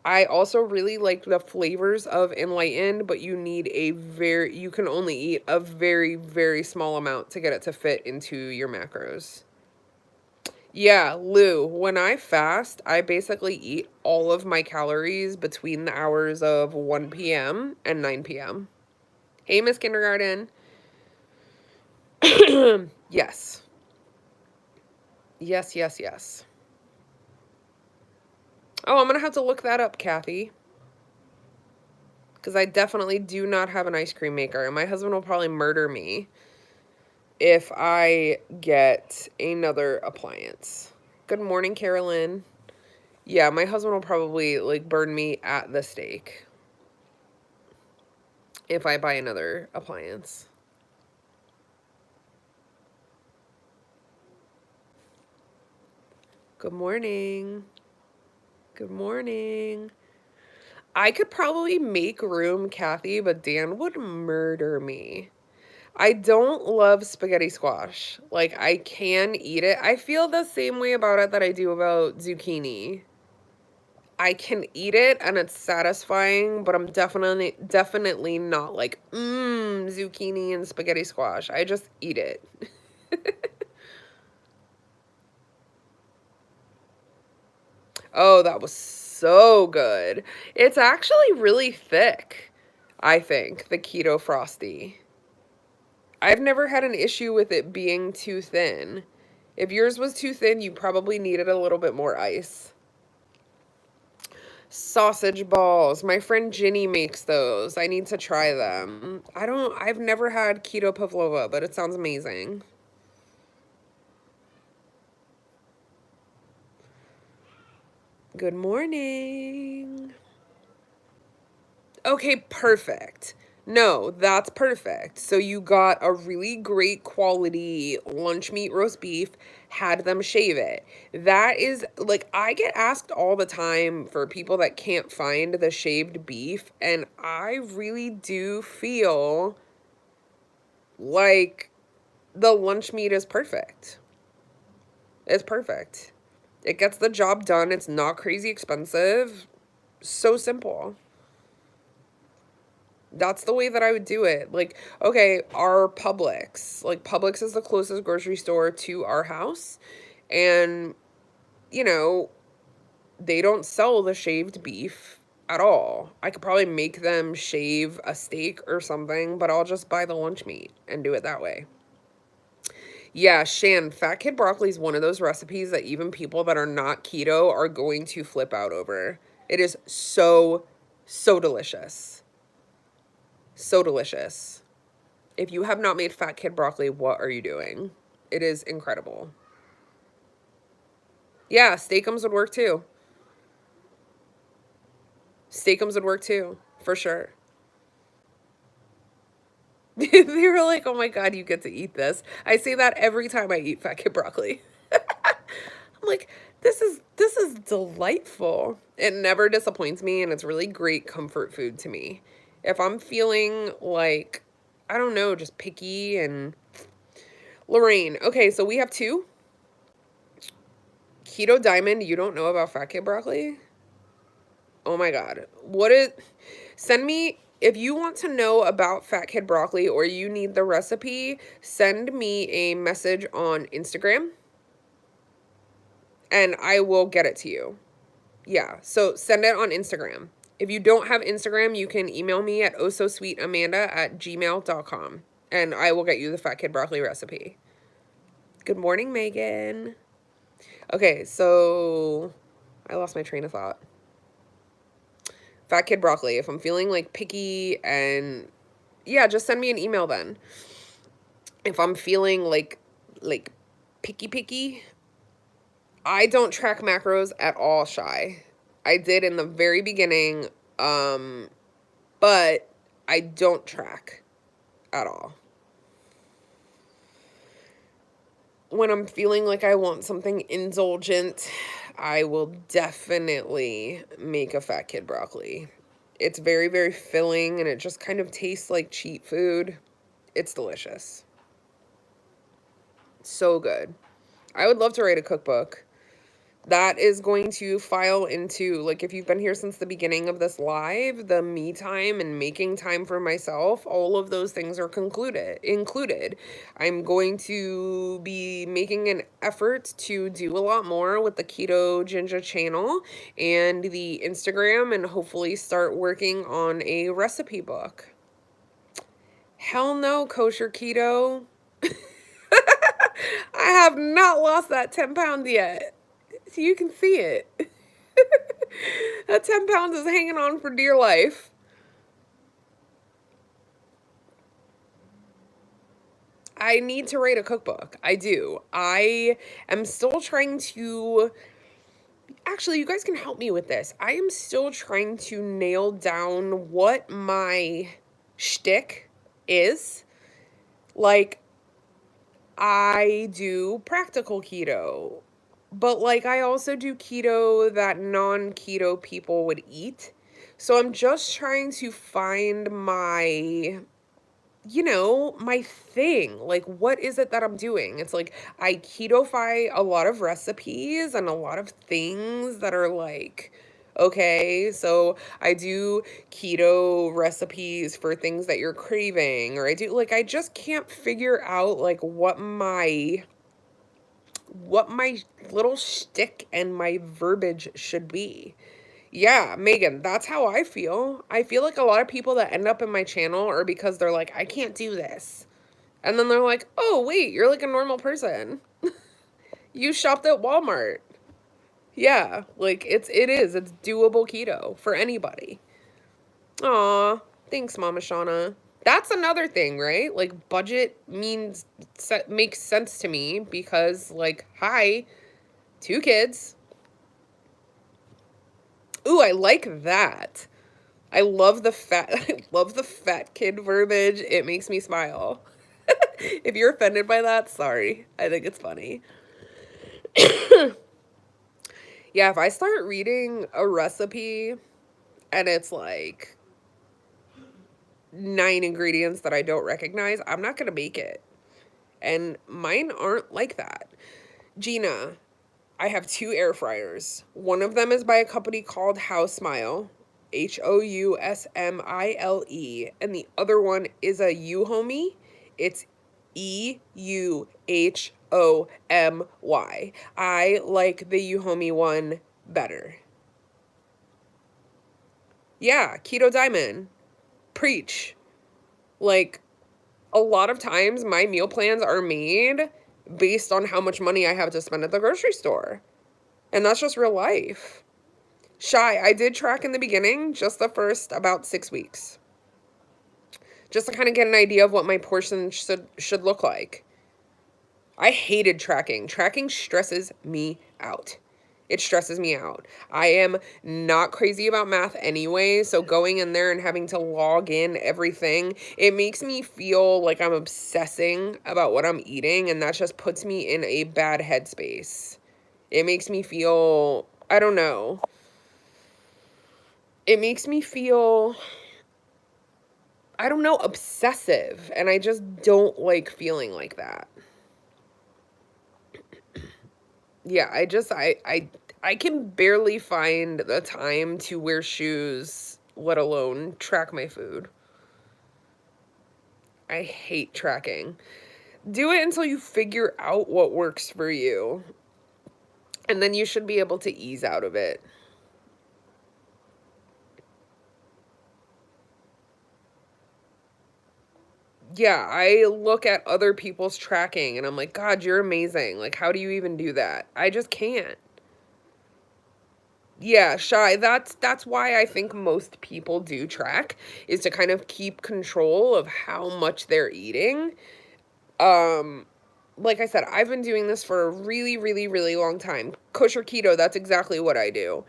I also really like the flavors of Enlightened, but you can only eat a very, very small amount to get it to fit into your macros. Yeah, Lou, when I fast, I basically eat all of my calories between the hours of 1 p.m. and 9 p.m. Hey, Miss Kindergarten. Yes. Yes, yes, yes. Oh, I'm gonna have to look that up, Kathy. Because I definitely do not have an ice cream maker, and my husband will probably murder me if I get another appliance. Good morning, Carolyn. Yeah, my husband will probably like burn me at the stake if I buy another appliance. Good morning. Good morning. I could probably make room, Kathy, but Dan would murder me. I don't love spaghetti squash. Like, I can eat it. I feel the same way about it that I do about zucchini. I can eat it and it's satisfying, but I'm definitely not like, zucchini and spaghetti squash. I just eat it. Oh, that was so good. It's actually really thick, I think, the keto frosty. I've never had an issue with it being too thin. If yours was too thin, you probably needed a little bit more ice. Sausage balls. My friend Ginny makes those. I need to try them. I've never had keto pavlova, but it sounds amazing. Good morning. Okay, perfect. No, that's perfect. So you got a really great quality lunch meat roast beef, had them shave it. That is like I get asked all the time for people that can't find the shaved beef, and I really do feel like the lunch meat is perfect. It's perfect. It gets the job done. It's not crazy expensive. So simple. That's the way that I would do it. Like, okay, our Publix. Like, Publix is the closest grocery store to our house. And, you know, they don't sell the shaved beef at all. I could probably make them shave a steak or something, but I'll just buy the lunch meat and do it that way. Yeah, Shan, Fat Kid Broccoli is one of those recipes that even people that are not keto are going to flip out over. It is so, so delicious. So delicious. If you have not made Fat Kid Broccoli, what are you doing? It is incredible. Yeah, steakums would work too. Steakums would work too, for sure. They were like, oh my God, you get to eat this. I say that every time I eat Fat Kid Broccoli. I'm like, this is delightful. It never disappoints me, and it's really great comfort food to me. If I'm feeling like, I don't know, just picky and Lorraine. Okay, so we have two. Keto Diamond, you don't know about Fat Kid Broccoli? Oh my God. Send me, if you want to know about Fat Kid Broccoli or you need the recipe, send me a message on Instagram and I will get it to you. Yeah, so send it on Instagram. If you don't have Instagram, you can email me at ohsosweetamanda@gmail.com and I will get you the Fat Kid Broccoli recipe. Good morning, Megan. Okay, so I lost my train of thought. Fat Kid Broccoli. If I'm feeling like picky and yeah, just send me an email then. If I'm feeling like picky, I don't track macros at all, Shy. I did in the very beginning, but I don't track at all. When I'm feeling like I want something indulgent, I will definitely make a fat kid broccoli. It's very, very filling and it just kind of tastes like cheat food. It's delicious. So good. I would love to write a cookbook. That is going to file into, like, if you've been here since the beginning of this live, the me time and making time for myself, all of those things are included. I'm going to be making an effort to do a lot more with the Keto Ginger channel and the Instagram, and hopefully start working on a recipe book. Hell no, kosher keto. I have not lost that 10 pounds yet. So you can see it. That 10 pounds is hanging on for dear life. I need to write a cookbook. I do. I am still trying to. Actually, you guys can help me with this. I am still trying to nail down what my shtick is. Like, I do practical keto, but like I also do keto that non-keto people would eat. So I'm just trying to find my, my thing. Like, what is it that I'm doing? It's like I ketofy a lot of recipes and a lot of things that are like, okay, so I do keto recipes for things that you're craving, or I just can't figure out like what my little shtick and my verbiage should be. Yeah, Megan, that's how I feel. I feel like a lot of people that end up in my channel are because they're like, I can't do this. And then they're like, oh, wait, you're like a normal person. You shopped at Walmart. Yeah, like it's doable keto for anybody. Aw, thanks, Mama Shauna. That's another thing, right? Like budget makes sense to me because like, hi, 2 kids. Ooh, I like that. I love the fat I love the fat kid verbiage. It makes me smile. If you're offended by that, sorry. I think it's funny. Yeah, if I start reading a recipe and it's like 9 ingredients that I don't recognize, I'm not going to make it. And mine aren't like that. Gina, I have 2 air fryers. One of them is by a company called Housmile, Housmile, and the other one is a Uhomey. It's Euhomy. I like the Uhomey one better. Yeah, Keto Diamond. Preach. Like, a lot of times my meal plans are made based on how much money I have to spend at the grocery store. And that's just real life. Shy, I did track in the beginning, just the first about 6 weeks. Just to kind of get an idea of what my portion should look like. I hated tracking. Tracking stresses me out. It stresses me out. I am not crazy about math anyway, so going in there and having to log in everything, it makes me feel like I'm obsessing about what I'm eating, and that just puts me in a bad headspace. It makes me feel, I don't know. It makes me feel, I don't know, obsessive, and I just don't like feeling like that. Yeah, I can barely find the time to wear shoes, let alone track my food. I hate tracking. Do it until you figure out what works for you. And then you should be able to ease out of it. Yeah, I look at other people's tracking and I'm like, God, you're amazing. Like, how do you even do that? I just can't. Yeah, Shy, that's why I think most people do track, is to kind of keep control of how much they're eating. Like I said, I've been doing this for a really, really, really long time. Kosher keto, that's exactly what I do.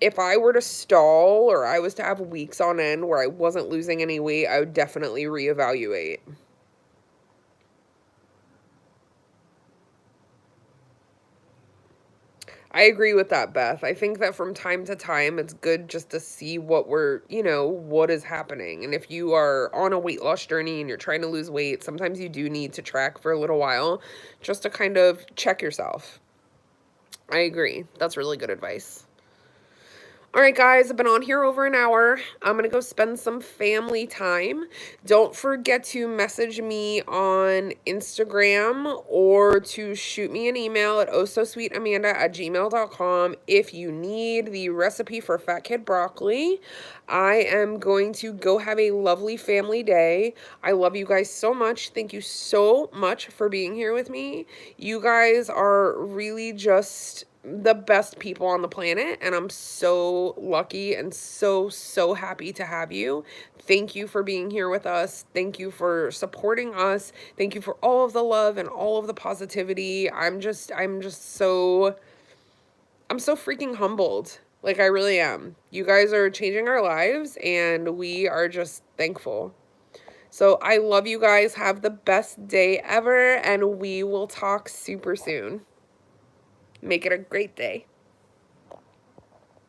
If I were to stall or I was to have weeks on end where I wasn't losing any weight, I would definitely reevaluate. I agree with that, Beth. I think that from time to time, it's good just to see what what is happening. And if you are on a weight loss journey and you're trying to lose weight, sometimes you do need to track for a little while just to kind of check yourself. I agree. That's really good advice. All right, guys, I've been on here over an hour. I'm going to go spend some family time. Don't forget to message me on Instagram or to shoot me an email at ohsosweetamanda@gmail.com if you need the recipe for Fat Kid Broccoli. I am going to go have a lovely family day. I love you guys so much. Thank you so much for being here with me. You guys are really just the best people on the planet, and I'm so lucky and so happy to have you. Thank you for being here with us. Thank you for supporting us. Thank you for all of the love and all of the positivity. I'm so freaking humbled. Like, I really am. You guys are changing our lives and we are just thankful. So I love you guys. Have the best day ever, and we will talk super soon. Make it a great day.